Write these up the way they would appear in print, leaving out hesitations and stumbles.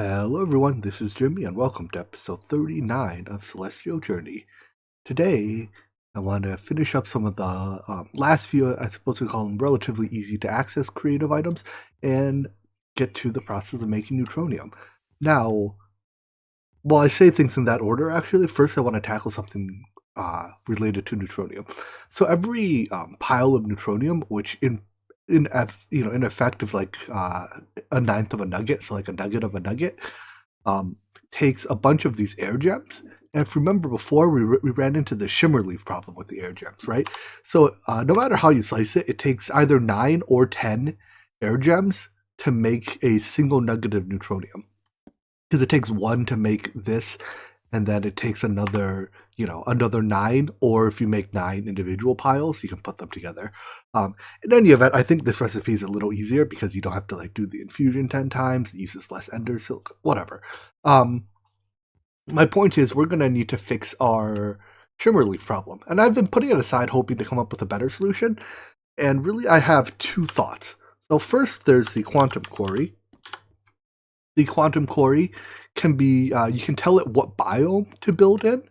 Hello everyone, this is Jimmy and welcome to episode 39 of Celestial Journey. Today, I want to finish up some of the last few, I suppose we call them relatively easy to access creative items, and get to the process of making neutronium. Now, well, I say things in that order actually. First, I want to tackle something related to neutronium. So every pile of neutronium, which in effect is like a ninth of a nugget, so like a nugget of a nugget, um, takes a bunch of these air gems. And if you remember before, we ran into the shimmer leaf problem with the air gems, right? So no matter how you slice it, it takes either 9 or 10 air gems to make a single nugget of neutronium. Because it takes one to make this, and then it takes another 9, or if you make 9 individual piles, you can put them together. In any event, I think this recipe is a little easier because you don't have to like do the infusion 10 times. It uses less ender silk, whatever. My point is we're going to need to fix our shimmer leaf problem. And I've been putting it aside hoping to come up with a better solution. And really, I have two thoughts. So first, there's the quantum quarry. The quantum quarry can be, you can tell it what biome to build in,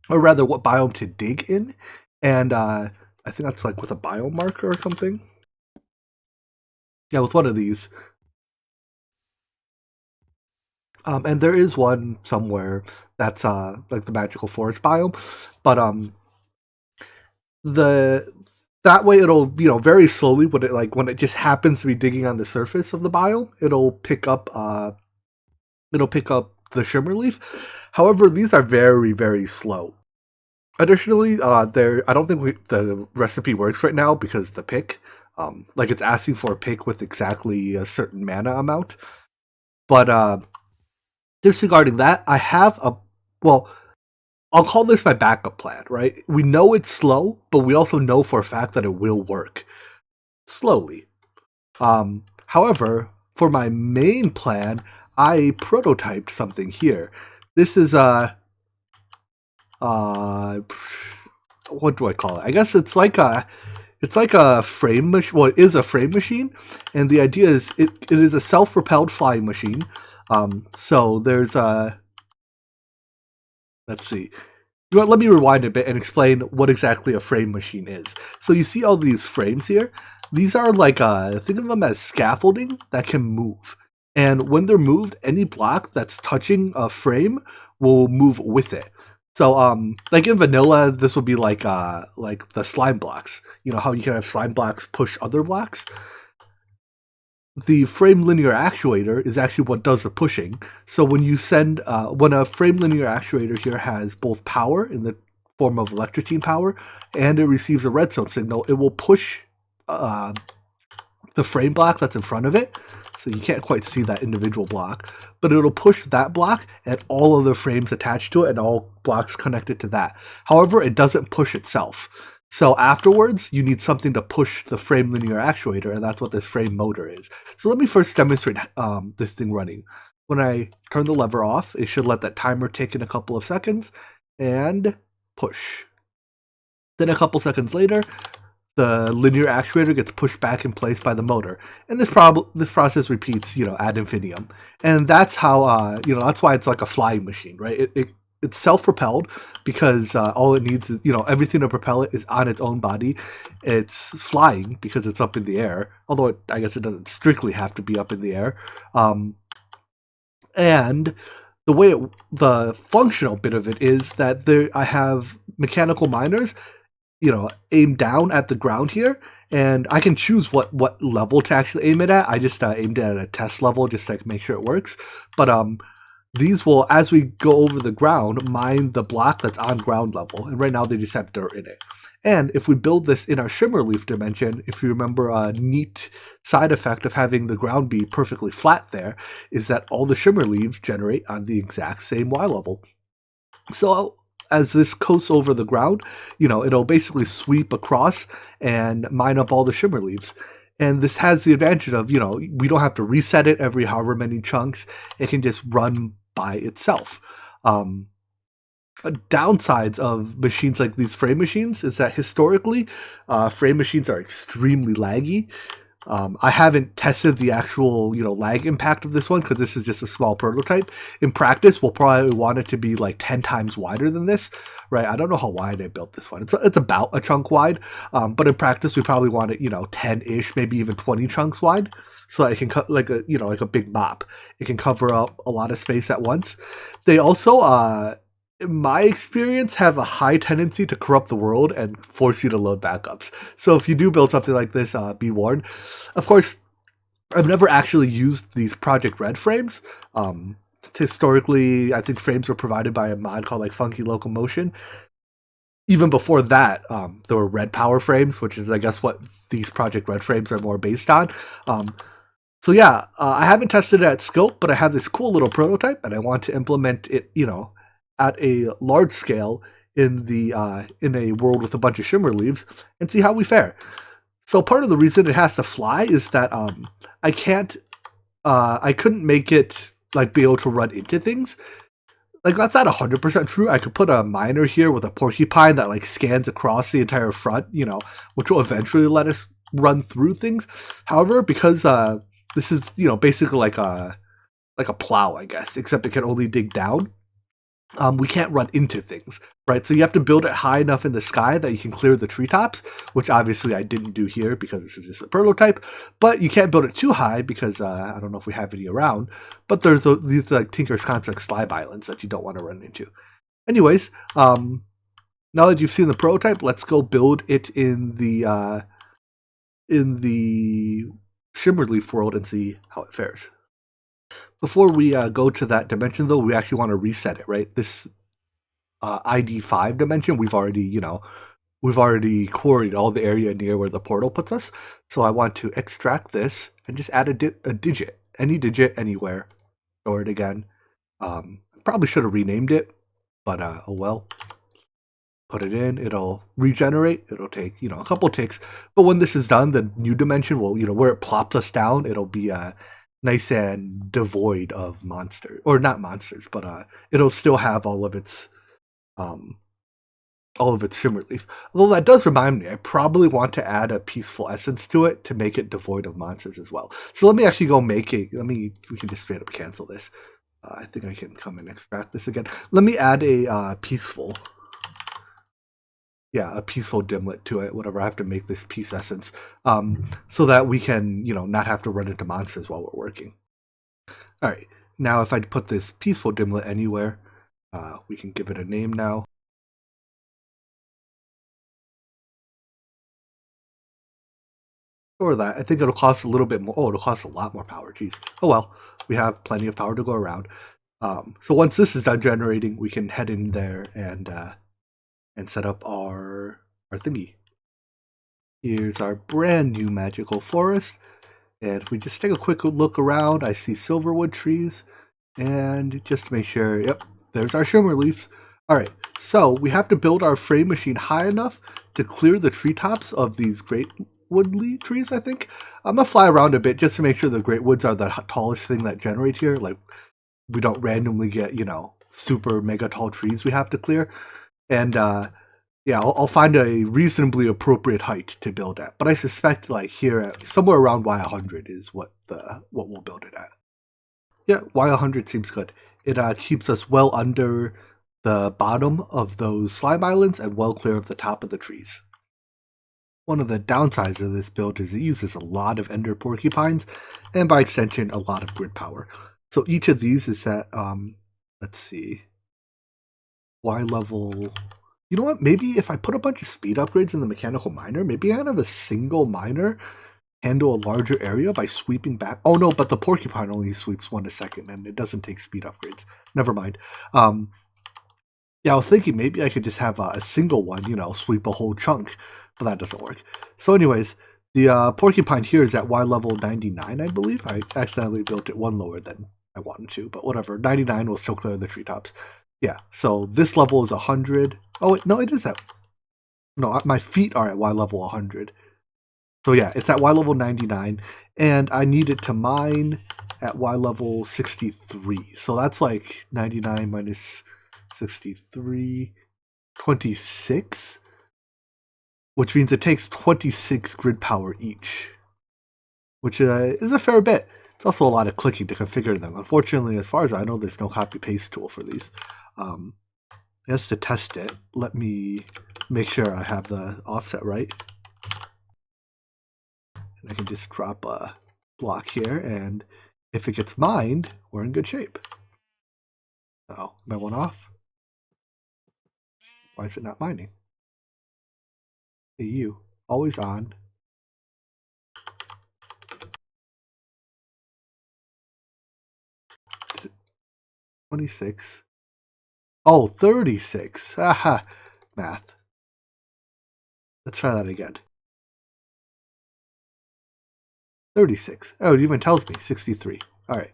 or rather what biome to dig in. And I think that's like with a biome marker or something. Yeah, with one of these. And there is one somewhere that's like the magical forest biome, but the that way it'll very slowly when it just happens to be digging on the surface of the biome, it'll pick up the shimmer leaf. However, these are very, very slow. Additionally, I don't think the recipe works right now because the pick, like it's asking for a pick with exactly a certain mana amount. But disregarding that, I have I'll call this my backup plan, right? We know it's slow, but we also know for a fact that it will work slowly. However, for my main plan, I prototyped something here. This is what do I call it? I guess it's like a frame machine. Well, it is a frame machine, and the idea is it is a self-propelled flying machine. So there's let's see. Let me rewind a bit and explain what exactly a frame machine is. So you see all these frames here. These are like think of them as scaffolding that can move, and when they're moved, any block that's touching a frame will move with it. So, like in vanilla, this would be like the slime blocks. You know how you can have slime blocks push other blocks? The frame linear actuator is actually what does the pushing. So when you when a frame linear actuator here has both power in the form of electricity power, and it receives a redstone signal, it will push the frame block that's in front of it. So you can't quite see that individual block, but it'll push that block and all other frames attached to it and all blocks connected to that. However, it doesn't push itself. So afterwards, you need something to push the frame linear actuator, and that's what this frame motor is. So let me first demonstrate this thing running. When I turn the lever off, it should let that timer tick in a couple of seconds, and push. Then a couple seconds later, the linear actuator gets pushed back in place by the motor, and this process repeats, ad infinitum. And that's how, that's why it's like a flying machine, right? It's self-propelled because all it needs is, everything to propel it is on its own body. It's flying because it's up in the air, although I guess it doesn't strictly have to be up in the air. And the functional bit of it is that I have mechanical miners aim down at the ground here, and I can choose what level to actually aim it at. I just aimed it at a test level just to make sure it works. But these will, as we go over the ground, mine the block that's on ground level, and right now they just have dirt in it. And if we build this in our shimmer leaf dimension, if you remember, a neat side effect of having the ground be perfectly flat there is that all the shimmer leaves generate on the exact same Y level. So as this coasts over the ground, it'll basically sweep across and mine up all the shimmer leaves. And this has the advantage of, we don't have to reset it every however many chunks. It can just run by itself. Downsides of machines like these frame machines is that historically, frame machines are extremely laggy. I haven't tested the actual, lag impact of this one because this is just a small prototype. In practice, we'll probably want it to be like 10 times wider than this, right? I don't know how wide I built this one. It's about a chunk wide, but in practice, we probably want it, 10-ish, maybe even 20 chunks wide, so that it can cut like a big mop. It can cover up a lot of space at once. They also, in my experience, have a high tendency to corrupt the world and force you to load backups. So if you do build something like this, be warned. Of course, I've never actually used these Project Red frames. Historically, I think frames were provided by a mod called like Funky Locomotion. Even before that, there were Red Power frames, which is, I guess, what these Project Red frames are more based on. So yeah, I haven't tested it at scope, but I have this cool little prototype, and I want to implement it, at a large scale in a world with a bunch of shimmer leaves and see how we fare. So part of the reason it has to fly is that I couldn't make it like be able to run into things. Like, that's not 100% true. I could put a miner here with a porcupine that like scans across the entire front, which will eventually let us run through things. However, because this is basically like a plow, I guess, except it can only dig down. We can't run into things, right? So you have to build it high enough in the sky that you can clear the treetops, which obviously I didn't do here because this is just a prototype. But you can't build it too high because I don't know if we have any around. But there's these like Tinker's Construct slime islands that you don't want to run into. Anyways, now that you've seen the prototype, let's go build it in the shimmer leaf world and see how it fares. Before we go to that dimension, though, we actually want to reset it, right? This ID 5 dimension, we've already quarried all the area near where the portal puts us. So I want to extract this and just add a digit, any digit, anywhere. Store it again. Probably should have renamed it, but oh well. Put it in, it'll regenerate. It'll take, a couple ticks. But when this is done, the new dimension will, where it plops us down, it'll be nice and devoid of monsters, or not monsters, but it'll still have all of its shimmer leaf. Although that does remind me, I probably want to add a peaceful essence to it to make it devoid of monsters as well. So let me actually go make it. We can just straight up cancel this. I think I can come and extract this again. Let me add a peaceful. Yeah, a peaceful dimlet to it, whatever. I have to make this peace essence, so that we can, not have to run into monsters while we're working. All right, now if I put this peaceful dimlet anywhere, we can give it a name now. Or that, I think it'll cost a little bit more. Oh, it'll cost a lot more power. Jeez. Oh well, we have plenty of power to go around. So once this is done generating, we can head in there and set up our thingy. Here's our brand new magical forest. And if we just take a quick look around, I see silverwood trees. And just to make sure, yep, there's our shimmer leaves. All right, so we have to build our frame machine high enough to clear the treetops of these great woodly trees, I think. I'm going to fly around a bit just to make sure the great woods are the tallest thing that generate here. Like, we don't randomly get, super mega tall trees we have to clear. And yeah, I'll find a reasonably appropriate height to build at. But I suspect like here at somewhere around Y100 is what we'll build it at. Yeah, Y100 seems good. It keeps us well under the bottom of those slime islands and well clear of the top of the trees. One of the downsides of this build is it uses a lot of ender porcupines and by extension a lot of grid power. So each of these is at let's see, Y level. You know what? Maybe if I put a bunch of speed upgrades in the mechanical miner, maybe I can have a single miner handle a larger area by sweeping back. Oh no, but the porcupine only sweeps 1 a second and it doesn't take speed upgrades. Never mind. Yeah, I was thinking maybe I could just have a single one, sweep a whole chunk, but that doesn't work. So anyways, the porcupine here is at Y level 99, I believe. I accidentally built it one lower than I wanted to, but whatever. 99 will still clear the treetops. Yeah, so this level is 100. Oh, wait, no, it is at... No, my feet are at Y level 100. So yeah, it's at Y level 99, and I need it to mine at Y level 63. So that's like 99 minus 63, 26, which means it takes 26 grid power each. which is a fair bit. It's also a lot of clicking to configure them. Unfortunately, as far as I know, there's no copy-paste tool for these. I guess to test it, let me make sure I have the offset right. And I can just drop a block here, and if it gets mined, we're in good shape. Oh, that one off? Why is it not mining? Hey, you. Always on. 26. Oh, 36. Aha. Math. Let's try that again. 36. Oh, it even tells me 63. All right.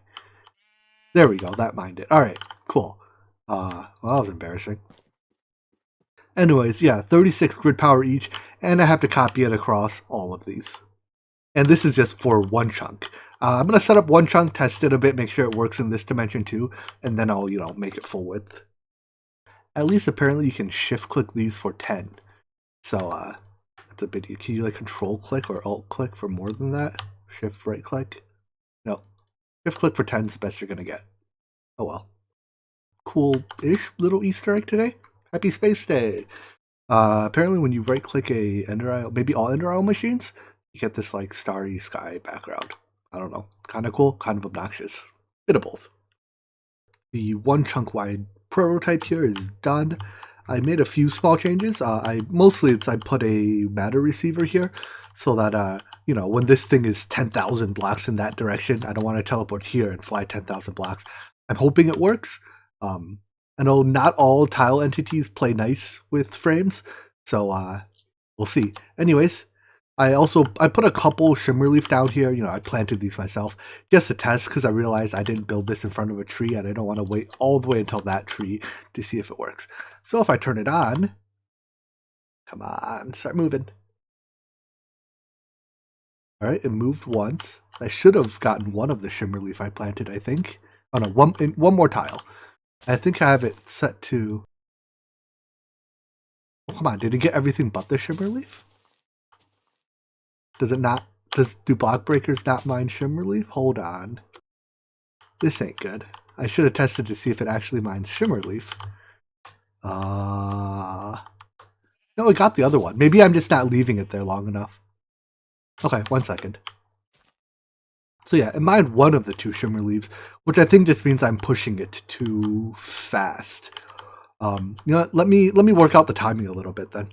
There we go. That mined it. All right. Cool. Well, that was embarrassing. Anyways, yeah, 36 grid power each, and I have to copy it across all of these. And this is just for one chunk. I'm going to set up one chunk, test it a bit, make sure it works in this dimension too, and then I'll, make it full width. At least apparently you can shift click these for 10. So, that's a bit, can you control click or alt click for more than that? Shift right click? No. Shift click for 10 is the best you're going to get. Oh well. Cool-ish little Easter egg today. Happy Space Day! Apparently when you right click a Ender Isle, maybe all Ender Isle machines, you get this starry sky background. I don't know. Kind of cool, kind of obnoxious. Bit of both. The one chunk wide prototype here is done. I made a few small changes. I put a matter receiver here so that when this thing is 10,000 blocks in that direction, I don't want to teleport here and fly 10,000 blocks. I'm hoping it works. I know not all tile entities play nice with frames, so we'll see. Anyways, I put a couple shimmer leaf down here. I planted these myself just to test because I realized I didn't build this in front of a tree and I don't want to wait all the way until that tree to see if it works. So if I turn it on, come on, start moving. All right, it moved once. I should have gotten one of the shimmer leaf I planted, I think. Oh no, one more tile. I think I have it set to... Oh, come on, did it get everything but the shimmer leaf? Does it not? Do block breakers not mine shimmer leaf? Hold on. This ain't good. I should have tested to see if it actually mines shimmer leaf. No, it got the other one. Maybe I'm just not leaving it there long enough. Okay, 1 second. So yeah, it mined one of the two shimmer leaves, which I think just means I'm pushing it too fast. Let me work out the timing a little bit then.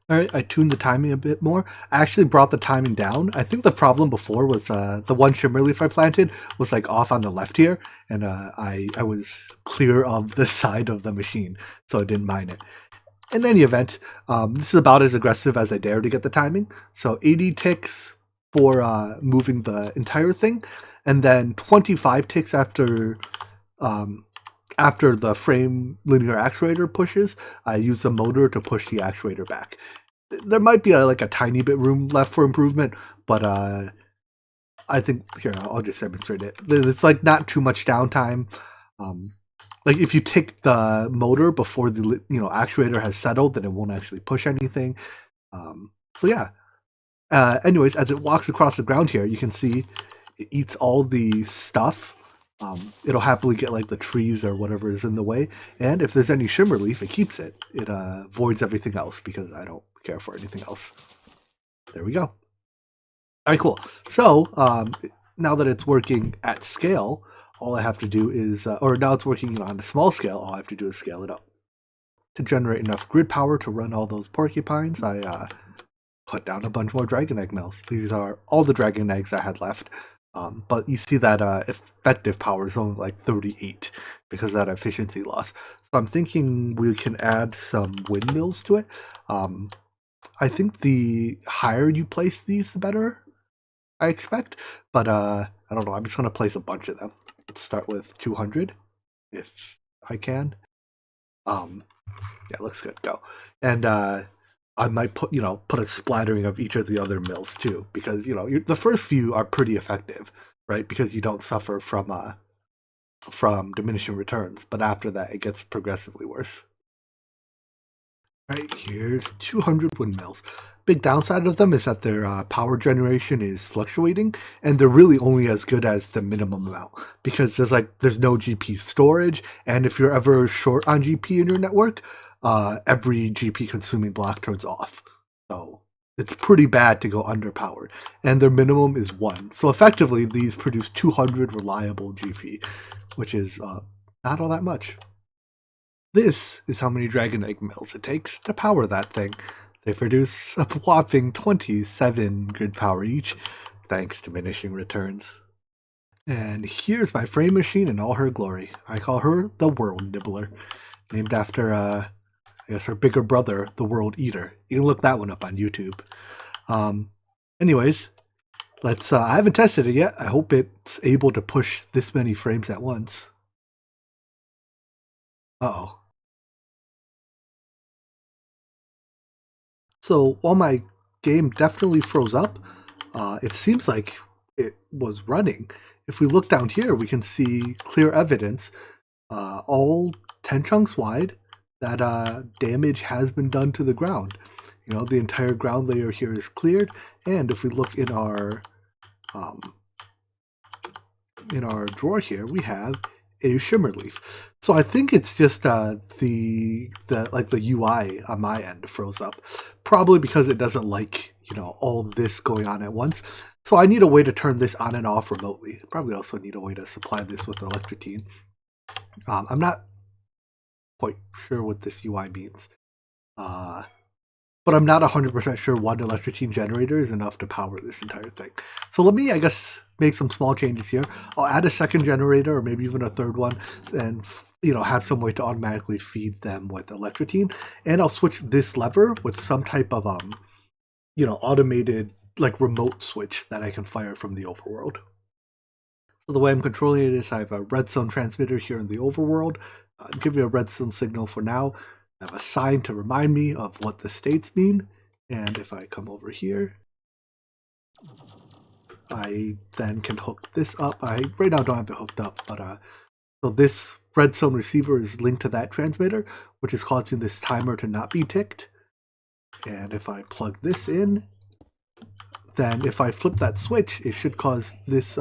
All right, I tuned the timing a bit more. I actually brought the timing down. I think the problem before was the one shimmer leaf I planted was off on the left here, and I was clear of the side of the machine, so I didn't mine it. In any event, this is about as aggressive as I dare to get the timing. So 80 ticks for moving the entire thing, and then 25 ticks after the frame linear actuator pushes. I use the motor to push the actuator back. There might be a tiny bit room left for improvement, but I think here I'll just demonstrate it. It's not too much downtime. If you tick the motor before the actuator has settled, then it won't actually push anything. So yeah. Anyways, as it walks across the ground here, you can see it eats all the stuff. It'll happily get the trees or whatever is in the way, and if there's any shimmer leaf, it keeps it. It voids everything else because I don't care for anything else. There we go. All right, cool. So now that it's working at scale, all I have to do is, or now it's working on a small scale, all I have to do is scale it up. To generate enough grid power to run all those porcupines, I put down a bunch more dragon egg mills. These are all the dragon eggs I had left. But you see that effective power is only 38 because of that efficiency loss. So I'm thinking we can add some windmills to it. I think the higher you place these, the better, I expect. But I don't know. I'm just going to place a bunch of them. Let's start with 200 if I can. Yeah, looks good. Go. And I might put a splattering of each of the other mills too, because the first few are pretty effective, right? Because you don't suffer from diminishing returns, but after that it gets progressively worse. Right, here's 200 windmills. big downside of them is that their power generation is fluctuating, and they're really only as good as the minimum amount because there's no GP storage, and if you're ever short on GP in your network, every GP consuming block turns off. So it's pretty bad to go underpowered, and their minimum is 1. So effectively, these produce 200 reliable GP, which is not all that much. This is how many Dragon Egg Mills it takes to power that thing. They produce a whopping 27 grid power each, thanks to diminishing returns. And here's my frame machine in all her glory. I call her the World Nibbler, named after, I guess, her bigger brother, the World Eater. You can look that one up on YouTube. Anyways, let's. I haven't tested it yet. I hope it's able to push this many frames at once. Uh-oh. So while my game definitely froze up, it seems like it was running. If we look down here, we can see clear evidence, all 10 chunks wide, that damage has been done to the ground. You know, the entire ground layer here is cleared, and if we look in our drawer here, we have a shimmer leaf. So I think it's just the UI on my end froze up, probably because it doesn't like, you know, all this going on at once. So I need a way to turn this on and off remotely. Probably also need a way to supply this with electrotine. I'm not quite sure what this UI means, but I'm not 100% sure one electrotine generator is enough to power this entire thing. So let me, I guess, make some small changes here. I'll add a second generator, or maybe even a third one, and, you know, have some way to automatically feed them with electrotine. And I'll switch this lever with some type of, you know, automated, like, remote switch that I can fire from the overworld. So the way I'm controlling it is I have a redstone transmitter here in the overworld. I'm giving a redstone signal for now. I have a sign to remind me of what the states mean. And if I come over here, I then can hook this up. I right now don't have it hooked up, but so this redstone receiver is linked to that transmitter, which is causing this timer to not be ticked. And if I plug this in, then if I flip that switch, it should cause this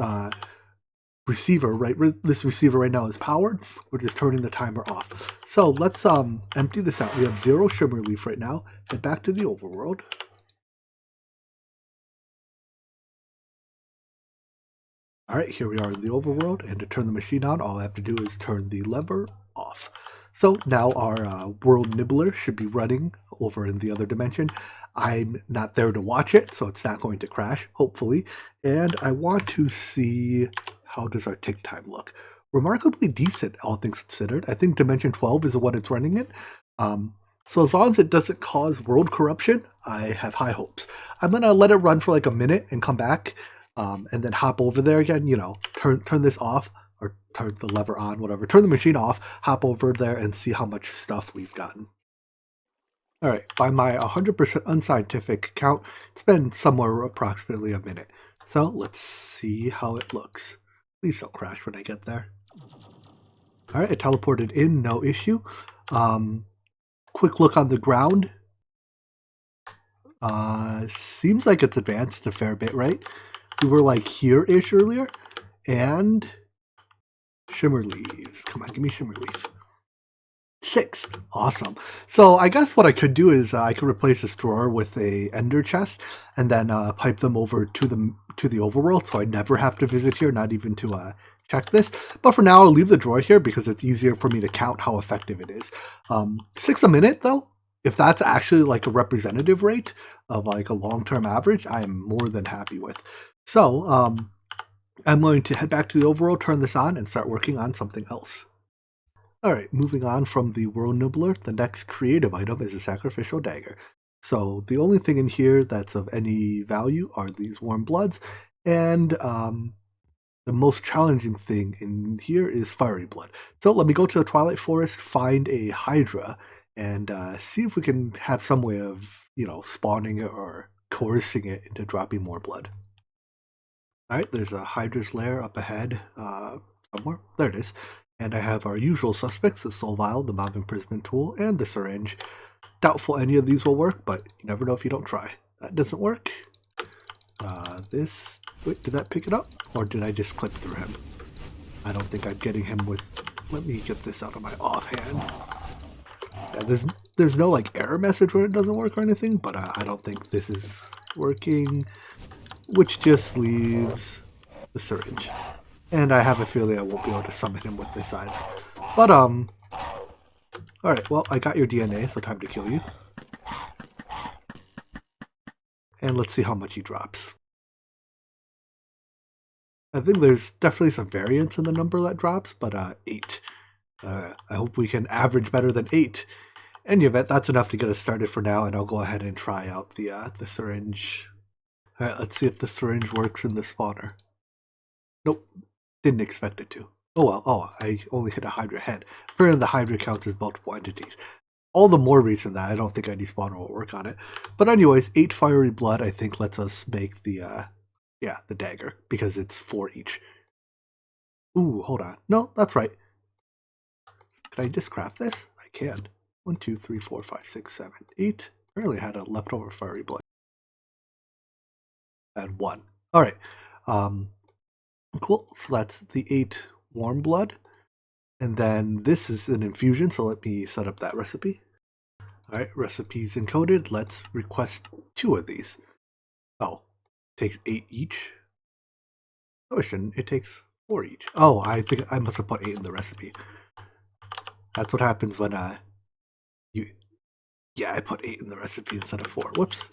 receiver, right? This receiver right now is powered, which is turning the timer off. So let's empty this out. We have 0 shimmer leaf right now. Head back to the overworld. All right, here we are in the overworld, and to turn the machine on, all I have to do is turn the lever off. So now our World Nibbler should be running over in the other dimension. I'm not there to watch it, so it's not going to crash, hopefully. And I want to see, how does our tick time look? Remarkably decent, all things considered. I think dimension 12 is what it's running in. So as long as it doesn't cause world corruption, I have high hopes. I'm going to let it run for like a minute and come back. And then hop over there again, you know, turn this off, or turn the lever on, whatever. Turn the machine off, hop over there, and see how much stuff we've gotten. All right, by my 100% unscientific count, it's been somewhere approximately a minute. So let's see how it looks. Please don't crash when I get there. All right, I teleported in, no issue. Quick look on the ground. Seems like it's advanced a fair bit, right? We were like here-ish earlier, and shimmer leaves. Come on, give me shimmer leaf. 6. Awesome. So I guess what I could do is I could replace this drawer with a ender chest, and then pipe them over to the overworld, so I never have to visit here, not even to check this. But for now, I'll leave the drawer here because it's easier for me to count how effective it is. 6 a minute, though. If that's actually like a representative rate of like a long-term average, I am more than happy with. So I'm going to head back to the overworld, turn this on, and start working on something else. Alright, moving on from the World Nibbler, the next creative item is a sacrificial dagger. So the only thing in here that's of any value are these warm bloods, and the most challenging thing in here is fiery blood. So let me go to the Twilight Forest, find a Hydra, and see if we can have some way of, you know, spawning it or coercing it into dropping more blood. Alright, there's a Hydra's lair up ahead somewhere. There it is. And I have our usual suspects, the Soul Vial, the Mob Imprisonment Tool, and the Syringe. Doubtful any of these will work, but you never know if you don't try. that doesn't work. Wait, did that pick it up? Or did I just clip through him? I don't think I'm getting him with, let me get this out of my offhand. Yeah, there's no like error message when it doesn't work or anything, but I don't think this is working, which just leaves the syringe. And I have a feeling I won't be able to summon him with this either. But, alright, well, I got your DNA, so time to kill you. And let's see how much he drops. I think there's definitely some variance in the number that drops, but 8. I hope we can average better than 8. In any event, that's enough to get us started for now, and I'll go ahead and try out the syringe. Alright, let's see if the syringe works in the spawner. Nope, didn't expect it to. Oh well, I only hit a Hydra head. Apparently the Hydra counts as multiple entities. All the more reason that I don't think any spawner will work on it. But anyways, 8 fiery blood I think lets us make the dagger, because it's 4 each. Ooh, hold on. No, that's right. Can I just craft this? I can. 1, 2, 3, 4, 5, 6, 7, 8. Apparently I had a leftover fiery blood. And 1. Alright. Cool. So that's the 8 warm blood. And then this is an infusion, so let me set up that recipe. Alright, recipe's encoded. Let's request 2 of these. Oh, takes 8 each. Oh, it shouldn't. It takes 4 each. Oh, I think I must have put 8 in the recipe. That's what happens when yeah, I put 8 in the recipe instead of 4. Whoops.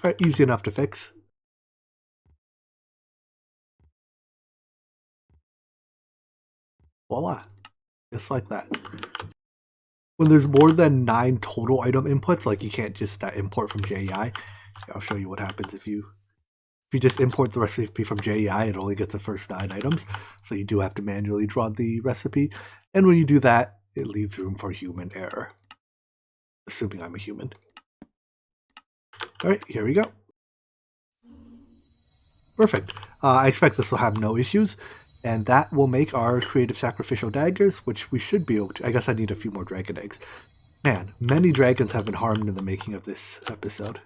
Alright, easy enough to fix. Voila. Just like that. When there's more than 9 total item inputs, like you can't just import from JEI. I'll show you what happens if you just import the recipe from JEI, it only gets the first 9 items. So you do have to manually draw the recipe. And when you do that, it leaves room for human error. Assuming I'm a human. Alright, here we go. Perfect. I expect this will have no issues. And that will make our creative sacrificial daggers, which we should be able to. I guess I need a few more dragon eggs. Man, many dragons have been harmed in the making of this episode.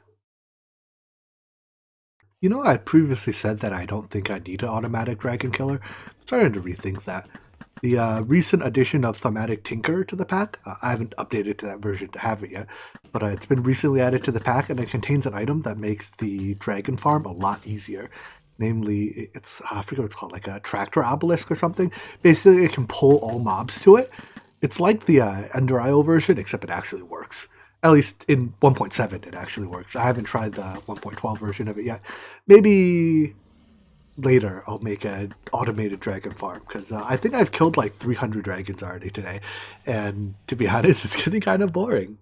You know, I previously said that I don't think I need an automatic dragon killer. I'm starting to rethink that. The recent addition of Thematic Tinker to the pack, I haven't updated to that version to have it yet, but it's been recently added to the pack, and it contains an item that makes the dragon farm a lot easier. Namely, it's, I forget what it's called, like a tractor obelisk or something. Basically, it can pull all mobs to it. It's like the Ender IO version, except it actually works. At least in 1.7, it actually works. I haven't tried the 1.12 version of it yet. Maybe later I'll make an automated dragon farm, because I think I've killed like 300 dragons already today. And to be honest, it's getting kind of boring.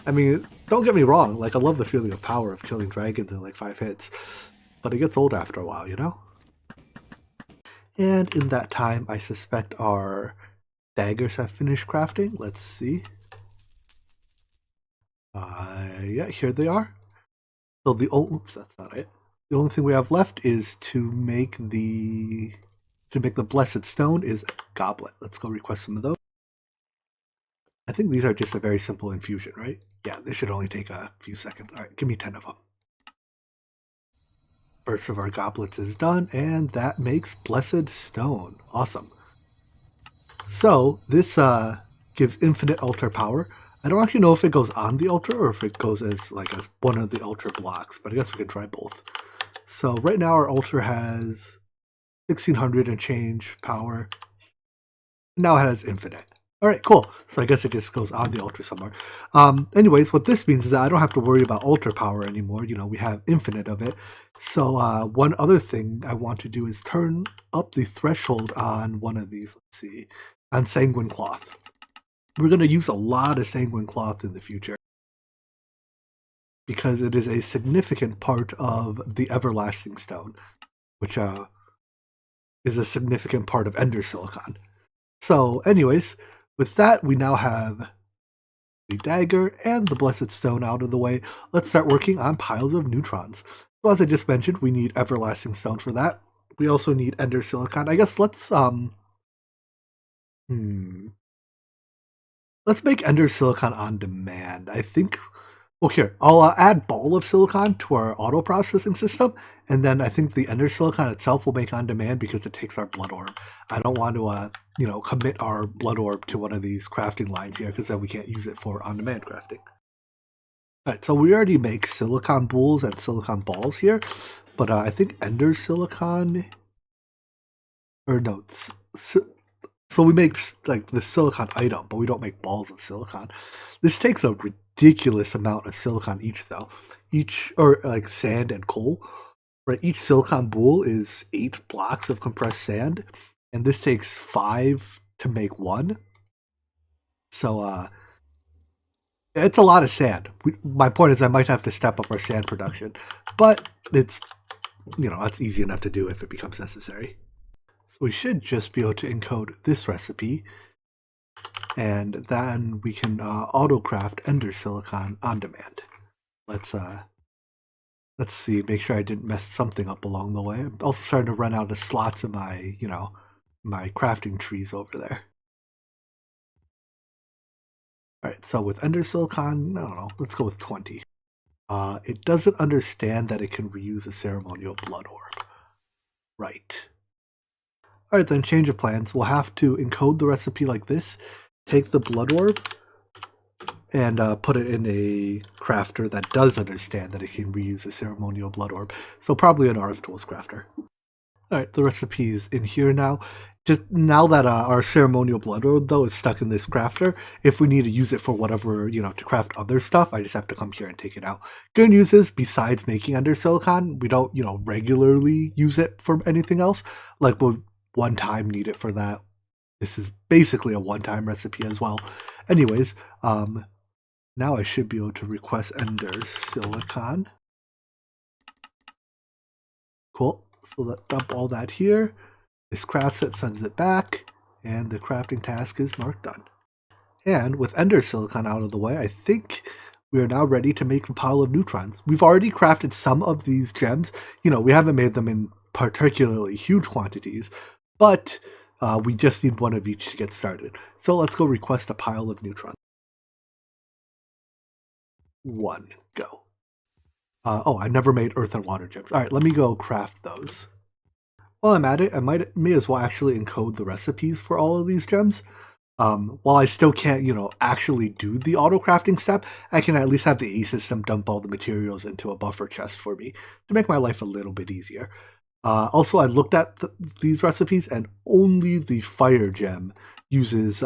I mean, don't get me wrong, like I love the feeling of power of killing dragons in like 5 hits. But it gets old after a while, you know? And in that time, I suspect our daggers have finished crafting. Let's see. Yeah, here they are. So the oops, that's not it. The only thing we have left is to make the blessed stone is a goblet. Let's go request some of those. I think these are just a very simple infusion, right? Yeah, this should only take a few seconds. All right, give me 10 of them. First of our goblets is done, and that makes Blessed Stone. Awesome. So, this gives infinite altar power. I don't actually know if it goes on the altar or if it goes as one of the altar blocks, but I guess we can try both. So, right now our altar has 1600 and change power. Now it has infinite. Alright, cool. So I guess it just goes on the altar somewhere. Anyways, what this means is that I don't have to worry about altar power anymore. You know, we have infinite of it. So one other thing I want to do is turn up the threshold on one of these. Let's see. On Sanguine Cloth. We're going to use a lot of Sanguine Cloth in the future, because it is a significant part of the Everlasting Stone, which is a significant part of Ender Silicon. So anyways, with that, we now have the dagger and the Blessed Stone out of the way. Let's start working on piles of neutrons. So as I just mentioned, we need Everlasting Stone for that. We also need Ender Silicon. I guess let's let's make Ender Silicon on demand. I think Well, here, I'll add ball of silicon to our auto processing system, and then I think the ender silicon itself will make on demand because it takes our blood orb. I don't want to, commit our blood orb to one of these crafting lines here because then we can't use it for on demand crafting. All right, so we already make silicon boules and silicon balls here, but I think ender silicon, or no, so we make like the silicon item, but we don't make balls of silicon. This takes a ridiculous amount of silicon each, though. Or like sand and coal, right? Each silicon boule is 8 blocks of compressed sand, and this takes 5 to make one. So it's a lot of sand. My point is I might have to step up our sand production, but it's, that's easy enough to do if it becomes necessary. So we should just be able to encode this recipe, and then we can auto-craft ender silicon on demand. Let's see, make sure I didn't mess something up along the way. I'm also starting to run out of slots in my, my crafting trees over there. All right, so with ender silicon, I don't know, let's go with 20. It doesn't understand that it can reuse a ceremonial blood orb. Right. All right, then change of plans. We'll have to encode the recipe like this, take the blood orb, and put it in a crafter that does understand that it can reuse a ceremonial blood orb. So probably an RF Tools crafter. All right, the recipe is in here now. Just now that our ceremonial blood orb, though, is stuck in this crafter, if we need to use it for whatever, to craft other stuff, I just have to come here and take it out. Good news is, besides making ender silicon, we don't, regularly use it for anything else. Like, we'll one time need it for that. This is basically a one-time recipe as well. Anyways, now I should be able to request ender silicon. Cool. So let's dump all that here. This crafts it, sends it back, and the crafting task is marked done. And with ender silicon out of the way, I think we are now ready to make a pile of neutrons. We've already crafted some of these gems. We haven't made them in particularly huge quantities, but we just need one of each to get started. So let's go request a pile of neutrons. 1, go. I never made earth and water gems. All right, let me go craft those. While I'm at it, I may as well actually encode the recipes for all of these gems. While I still can't, actually do the auto crafting step, I can at least have the A system dump all the materials into a buffer chest for me to make my life a little bit easier. Also, I looked at these recipes, and only the fire gem uses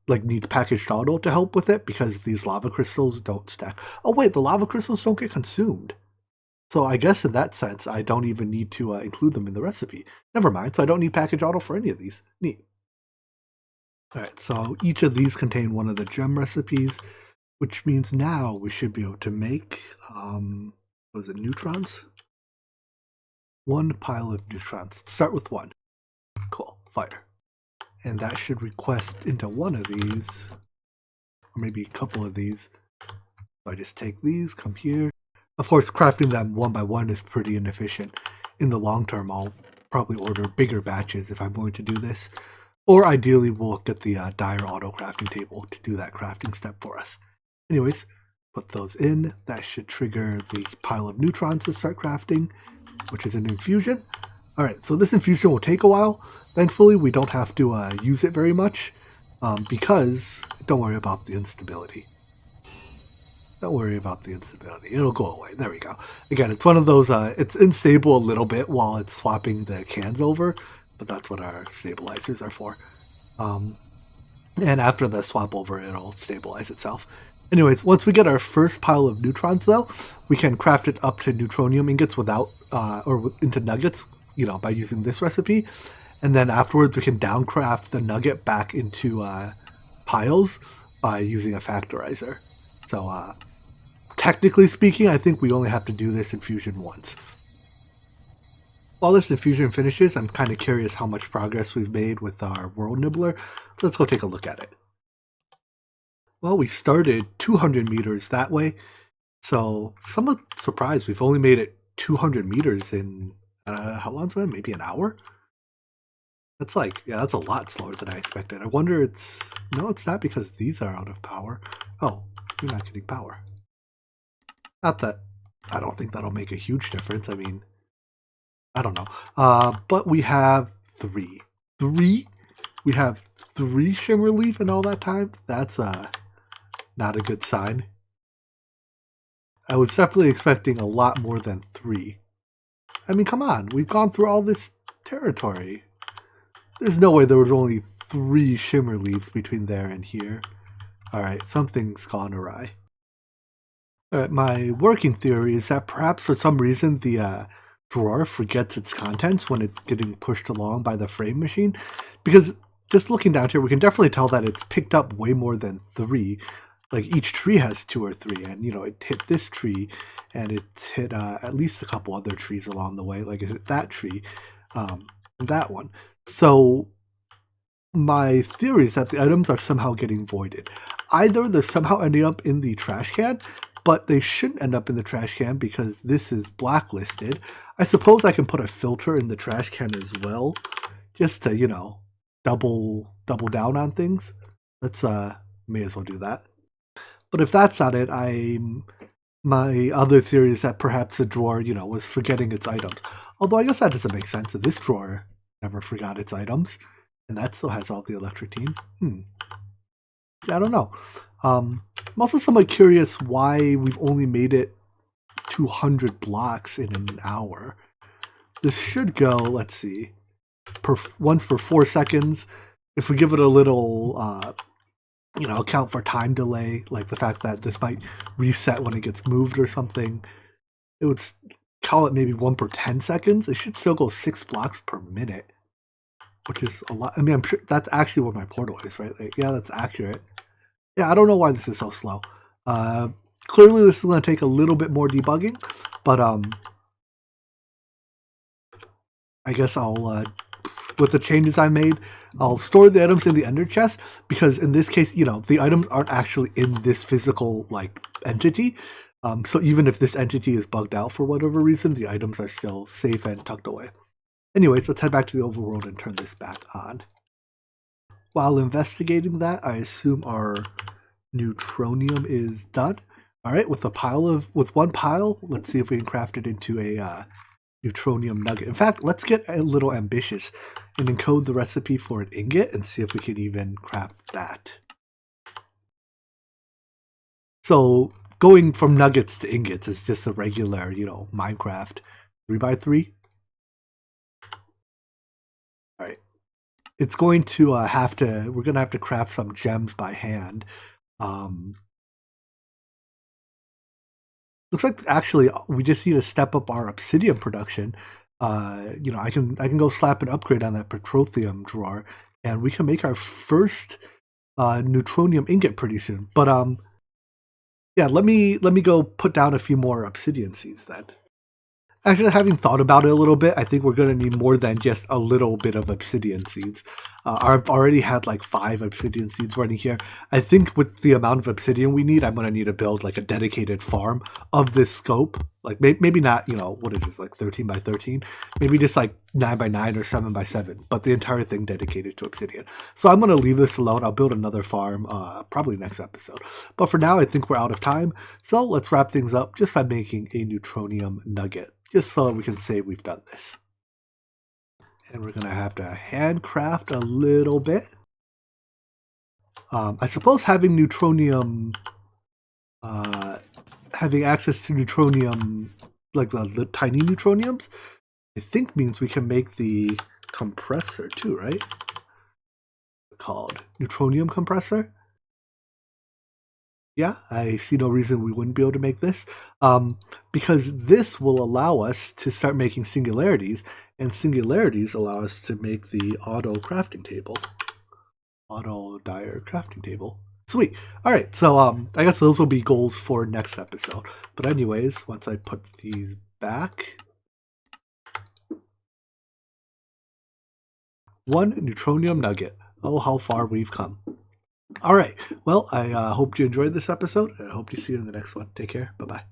needs packaged auto to help with it because these lava crystals don't stack. Oh wait, the lava crystals don't get consumed. So I guess in that sense, I don't even need to include them in the recipe. Never mind, so I don't need package auto for any of these. Neat. All right, so each of these contain one of the gem recipes, which means now we should be able to make, was it neutrons? 1 pile of neutrons. Start with 1. Cool, fire. And that should request into one of these, or maybe a couple of these. So I just take these, come here. Of course, crafting them one by one is pretty inefficient. In the long term, I'll probably order bigger batches if I'm going to do this. Or ideally, we'll get the Dire auto crafting table to do that crafting step for us. Anyways, put those in. That should trigger the pile of neutrons to start crafting, which is an infusion. All right, so this infusion will take a while. Thankfully, we don't have to use it very much because don't worry about the instability. Don't worry about the instability. It'll go away. There we go. Again, it's one of those, it's unstable a little bit while it's swapping the cans over, but that's what our stabilizers are for. And after the swap over, it'll stabilize itself. Anyways, once we get our first pile of neutrons, though, we can craft it up to neutronium ingots without, or into nuggets, by using this recipe. And then afterwards, we can downcraft the nugget back into piles by using a factorizer. So, technically speaking, I think we only have to do this infusion once. While this infusion finishes, I'm kind of curious how much progress we've made with our world nibbler. So let's go take a look at it. Well, we started 200 meters that way. So, somewhat surprised we've only made it 200 meters in, how long's that? Maybe an hour? That's that's a lot slower than I expected. I wonder no, it's not because these are out of power. Oh, you're not getting power. Not that I don't think that'll make a huge difference. I mean, I don't know. But we have three. Three? We have three shimmer leaf in all that time? That's not a good sign. I was definitely expecting a lot more than three. I mean, come on. We've gone through all this territory. There's no way there was only three shimmer leaves between there and here. Alright, something's gone awry. Alright, my working theory is that perhaps for some reason the drawer forgets its contents when it's getting pushed along by the frame machine. Because just looking down here, we can definitely tell that it's picked up way more than three. Like each tree has two or three, and you know, it hit this tree, and it's hit at least a couple other trees along the way. Like it hit that tree, and that one. So my theory is that the items are somehow getting voided. Either they're somehow ending up in the trash can, but they shouldn't end up in the trash can because this is blacklisted. I suppose I can put a filter in the trash can as well, just to, you know, double down on things. Let's may as well do that. But if that's not it, my other theory is that perhaps the drawer, you know, was forgetting its items. Although I guess that doesn't make sense. This drawer never forgot its items, and that still has all the electrotine. I don't know. I'm also somewhat curious why we've only made it 200 blocks in an hour. This should go, let's see, once per 4 seconds. If we give it a little, you know, account for time delay, like the fact that this might reset when it gets moved or something, it would call it maybe 1 per 10 seconds. It should still go 6 blocks per minute, which is a lot. I mean, I'm sure that's actually where my portal is, right? Like, yeah, that's accurate. Yeah, I don't know why this is so slow. Clearly this is going to take a little bit more debugging, but I guess I'll, with the changes I made, I'll store the items in the ender chest, because in this case, you know, the items aren't actually in this physical, like, entity. So even if this entity is bugged out for whatever reason, the items are still safe and tucked away. Anyways, let's head back to the overworld and turn this back on. While investigating that, I assume our neutronium is done. All right, with one pile, let's see if we can craft it into a neutronium nugget. In fact, let's get a little ambitious and encode the recipe for an ingot and see if we can even craft that. So going from nuggets to ingots is just a regular, you know, Minecraft 3x3. All right. It's going to we're going to have to craft some gems by hand. Looks like actually we just need to step up our obsidian production. You know, I can go slap an upgrade on that petroleum drawer, and we can make our first neutronium ingot pretty soon. But yeah, let me go put down a few more obsidian seeds then. Actually, having thought about it a little bit, I think we're going to need more than just a little bit of obsidian seeds. I've already had like 5 obsidian seeds running here. I think with the amount of obsidian we need, I'm going to need to build like a dedicated farm of this scope. Like maybe not, you know, what is this, like 13 by 13? Maybe just like 9 by 9 or 7 by 7, but the entire thing dedicated to obsidian. So I'm going to leave this alone. I'll build another farm probably next episode. But for now, I think we're out of time. So let's wrap things up just by making a neutronium nugget, just so we can say we've done this. And we're going to have to handcraft a little bit. I suppose having neutronium, having access to neutronium, like the tiny neutroniums, I think means we can make the compressor too, right? Called neutronium compressor. Yeah, I see no reason we wouldn't be able to make this, because this will allow us to start making singularities, and singularities allow us to make the auto crafting table. Auto dire crafting table. Sweet. All right, so I guess those will be goals for next episode. But anyways, once I put these back, 1 neutronium nugget. Oh, how far we've come. All right. Well, I hope you enjoyed this episode, and I hope to see you in the next one. Take care. Bye-bye.